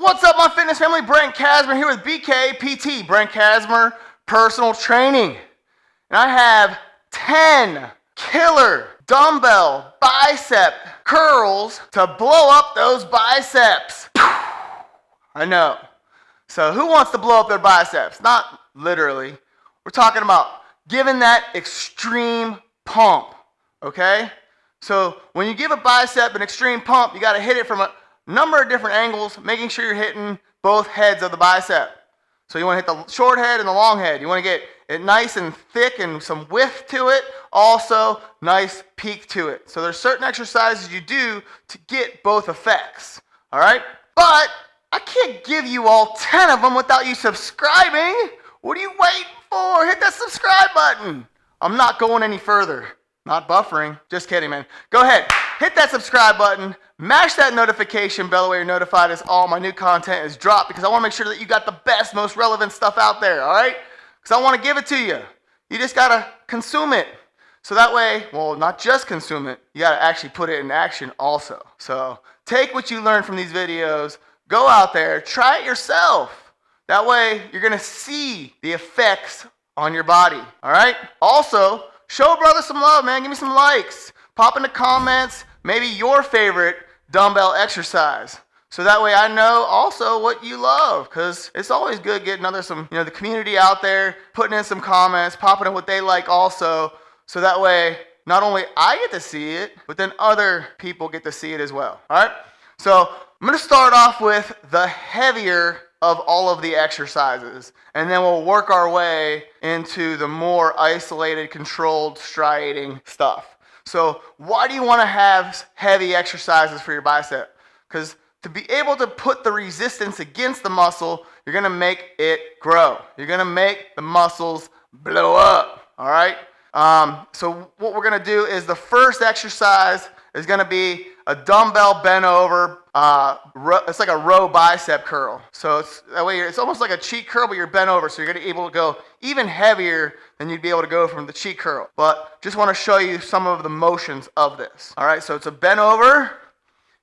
What's up, my fitness family? Brent Kasmer here with BKPT, Brent Kasmer Personal Training. And I have 10 killer dumbbell bicep curls to blow up those biceps. I know. So who wants to blow up their biceps? Not literally. We're talking about giving that extreme pump, okay? So when you give a bicep an extreme pump, you got to hit it from a number of different angles, making sure you're hitting both heads of the bicep. So you want to hit the short head and the long head. You want to get it nice and thick and some width to it, also nice peak to it. So there's certain exercises you do to get both effects, all right? But I can't give you all 10 of them without you subscribing. What are you waiting for? Hit that subscribe button. I'm not going any further. Not buffering. Just kidding, man. Go ahead. Hit that subscribe button. Mash that notification bell where you're notified as all my new content is dropped, because I want to make sure that you got the best, most relevant stuff out there, all right? Because I want to give it to you. You just got to consume it. So that way, well, not just consume it, you got to actually put it in action also. So take what you learn from these videos, go out there, try it yourself. That way, you're going to see the effects on your body, all right? Also, show a brother some love, man. Give me some likes. Pop in the comments, maybe your favorite dumbbell exercise. So that way I know also what you love, because it's always good getting the community out there, putting in some comments, popping in what they like also. So that way, not only I get to see it, but then other people get to see it as well, all right? So I'm going to start off with the heavier of all of the exercises, and then we'll work our way into the more isolated, controlled, striating stuff. So why do you want to have heavy exercises for your bicep? Because to be able to put the resistance against the muscle, you're going to make it grow. You're going to make the muscles blow up, all right? So what we're going to do is the first exercise is going to be a dumbbell bent over. It's like a row bicep curl. So it's almost like a cheek curl, but you're bent over. So you're going to be able to go even heavier than you'd be able to go from the cheek curl. But just want to show you some of the motions of this. All right, so it's a bent over,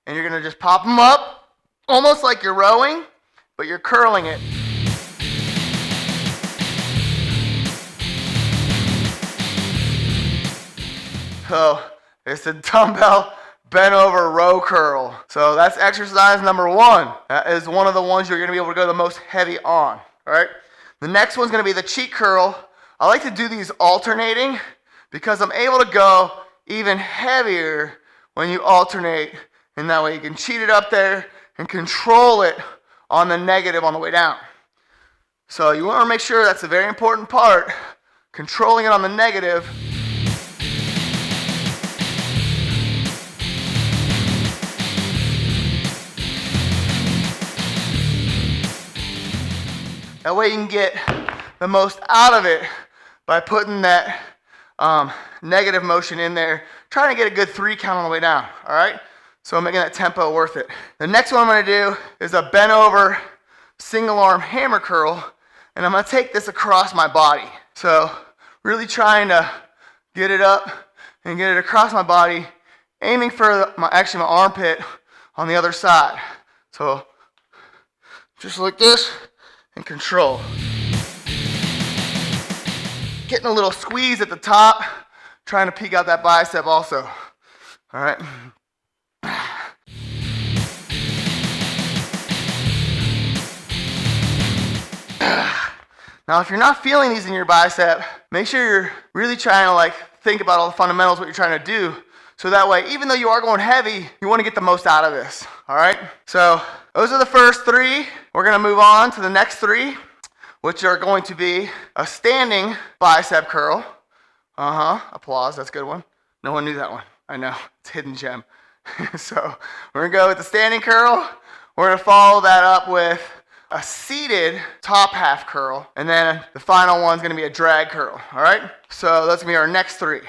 and you're going to just pop them up, almost like you're rowing, but you're curling it. So it's a dumbbell bent over row curl. So that's exercise number 1. That is one of the ones you're going to be able to go the most heavy on. All right. The next one's going to be the cheek curl. I like to do these alternating because I'm able to go even heavier when you alternate, and that way you can cheat it up there and control it on the negative on the way down. So you want to make sure that's a very important part, controlling it on the negative. That way you can get the most out of it by putting that negative motion in there, trying to get a good 3 count on the way down, all right? So I'm making that tempo worth it. The next one I'm going to do is a bent over single arm hammer curl, and I'm going to take this across my body. So really trying to get it up and get it across my body, aiming for my armpit on the other side. So just like this. And control. Getting a little squeeze at the top, trying to peek out that bicep also. All right. Now, if you're not feeling these in your bicep, make sure you're really trying to think about all the fundamentals, what you're trying to do. So that way, even though you are going heavy, you want to get the most out of this, all right? So those are the first 3. We're going to move on to the next 3, which are going to be a standing bicep curl. Applause, that's a good one. No one knew that one. I know, it's a hidden gem. So we're going to go with the standing curl. We're going to follow that up with a seated top half curl. And then the final one's going to be a drag curl, all right? So that's going to be our next 3.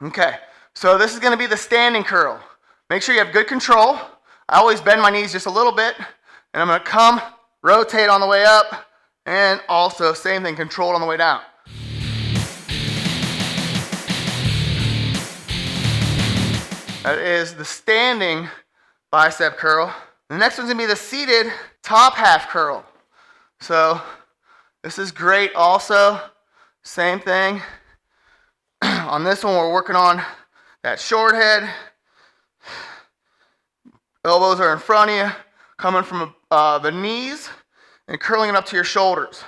Okay. So this is going to be the standing curl. Make sure you have good control. I always bend my knees just a little bit, and I'm going to come, rotate on the way up, and also same thing, controlled on the way down. That is the standing bicep curl. The next one's gonna be the seated top half curl. So this is great also. Same thing. On this one, we're working on that short head. Elbows are in front of you, coming from the knees and curling it up to your shoulders.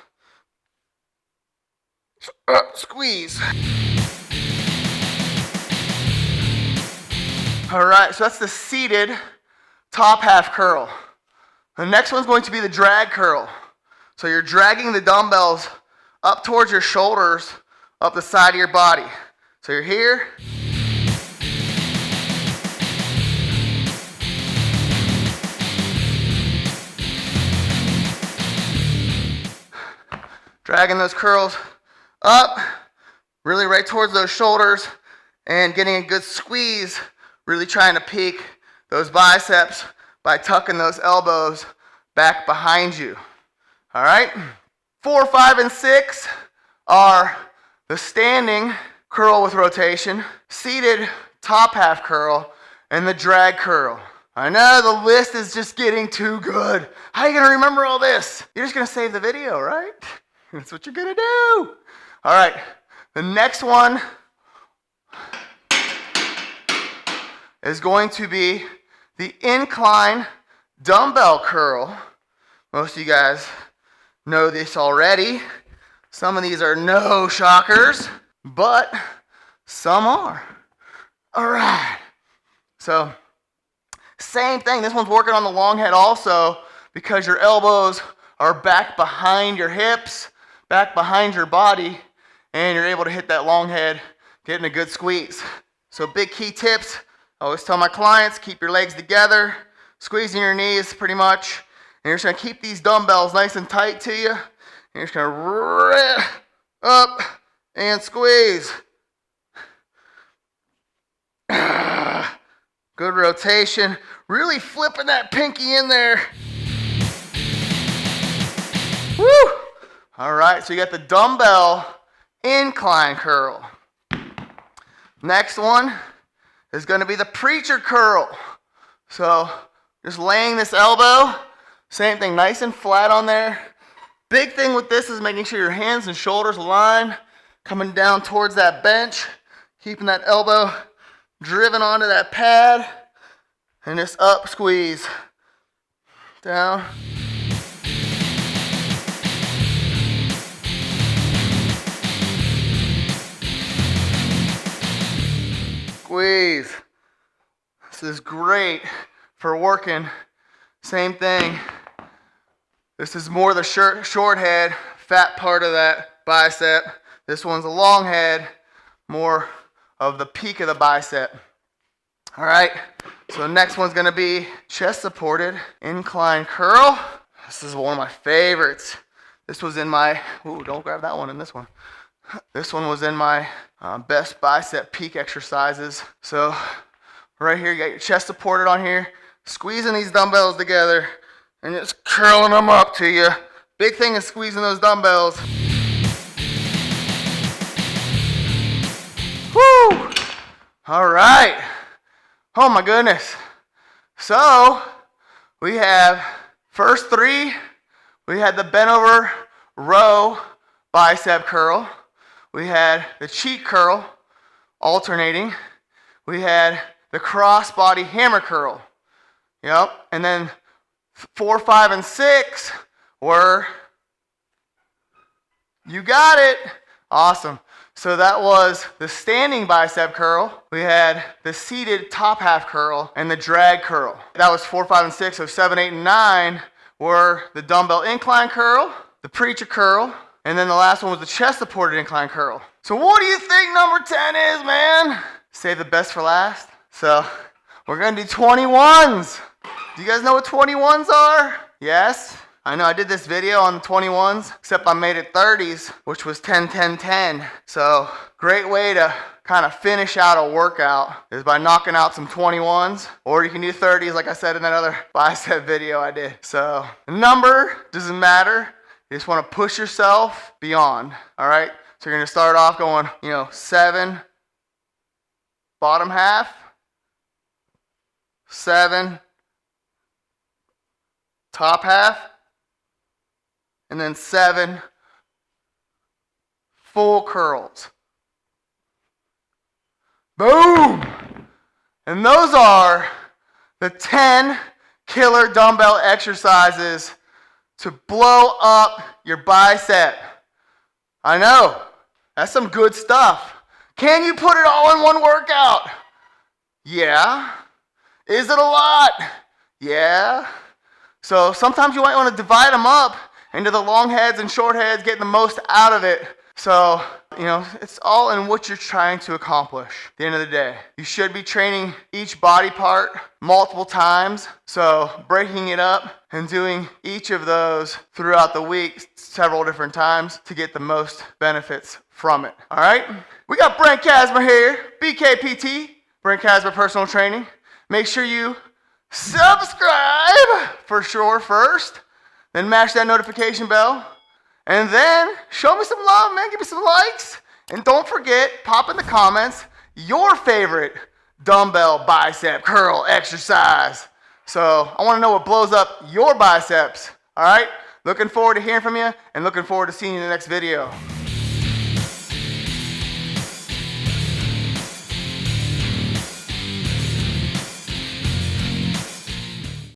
Squeeze. All right, so that's the seated top half curl. The next one's going to be the drag curl. So you're dragging the dumbbells up towards your shoulders, up the side of your body. So you're here. Dragging those curls up, really right towards those shoulders, and getting a good squeeze, really trying to peak those biceps by tucking those elbows back behind you. All right? 4, 5, and 6 are the standing curl with rotation, seated top half curl, and the drag curl. I know the list is just getting too good. How are you gonna remember all this? You're just gonna save the video, right? That's what you're gonna do. All right, the next one is going to be the incline dumbbell curl. Most of you guys know this already. Some of these are no shockers, but some are. All right, so same thing. This one's working on the long head also because your elbows are back behind your hips, back behind your body, and you're able to hit that long head, getting a good squeeze. So big key tips. I always tell my clients, keep your legs together, squeezing your knees pretty much, and you're just gonna keep these dumbbells nice and tight to you. And you're just gonna up and squeeze. Good rotation. Really flipping that pinky in there. Woo! All right, so you got the dumbbell incline curl. Next one is going to be the preacher curl. So just laying this elbow, same thing, nice and flat on there. Big thing with this is making sure your hands and shoulders align, coming down towards that bench, keeping that elbow driven onto that pad, and just up, squeeze, down. Squeeze. This is great for working. Same thing. This is more the short head, fat part of that bicep. This one's a long head, more of the peak of the bicep. All right, so the next one's gonna be chest supported incline curl. This is one of my favorites. This was in my, ooh, don't grab that one in this one. This one was in my best bicep peak exercises. So right here, you got your chest supported on here, squeezing these dumbbells together and just curling them up to you. Big thing is squeezing those dumbbells. Woo! All right. Oh my goodness. So we have first 3, we had the bent over row bicep curl. We had the cheek curl alternating. We had the cross body hammer curl. Yep. And then 4, 5, and 6 were, you got it. Awesome. So that was the standing bicep curl. We had the seated top half curl and the drag curl. That was 4, 5, and 6. So 7, 8, and 9 were the dumbbell incline curl, the preacher curl, and then the last one was the chest supported incline curl. So what do you think number 10 is, man? Save the best for last. So we're gonna do 21s. Do you guys know what 21s are? Yes? I know I did this video on the 21s, except I made it 30s, which was 10, 10, 10. So great way to kind of finish out a workout is by knocking out some 21s, or you can do 30s like I said in that other bicep video I did. So the number doesn't matter. You just want to push yourself beyond, all right? So you're gonna start off going, 7, bottom half, 7, top half, and then 7 full curls. Boom! And those are the 10 killer dumbbell exercises to blow up your bicep. I know, that's some good stuff. Can you put it all in one workout? Yeah. Is it a lot? Yeah. So sometimes you might want to divide them up into the long heads and short heads, getting the most out of it. So, it's all in what you're trying to accomplish at the end of the day. You should be training each body part multiple times. So breaking it up and doing each of those throughout the week several different times to get the most benefits from it. All right? We got Brent Kasmer here, BKPT, Brent Kasmer Personal Training. Make sure you subscribe for sure first, then mash that notification bell. And then show me some love, man. Give me some likes. And don't forget, pop in the comments your favorite dumbbell bicep curl exercise. So I want to know what blows up your biceps. All right? Looking forward to hearing from you and looking forward to seeing you in the next video.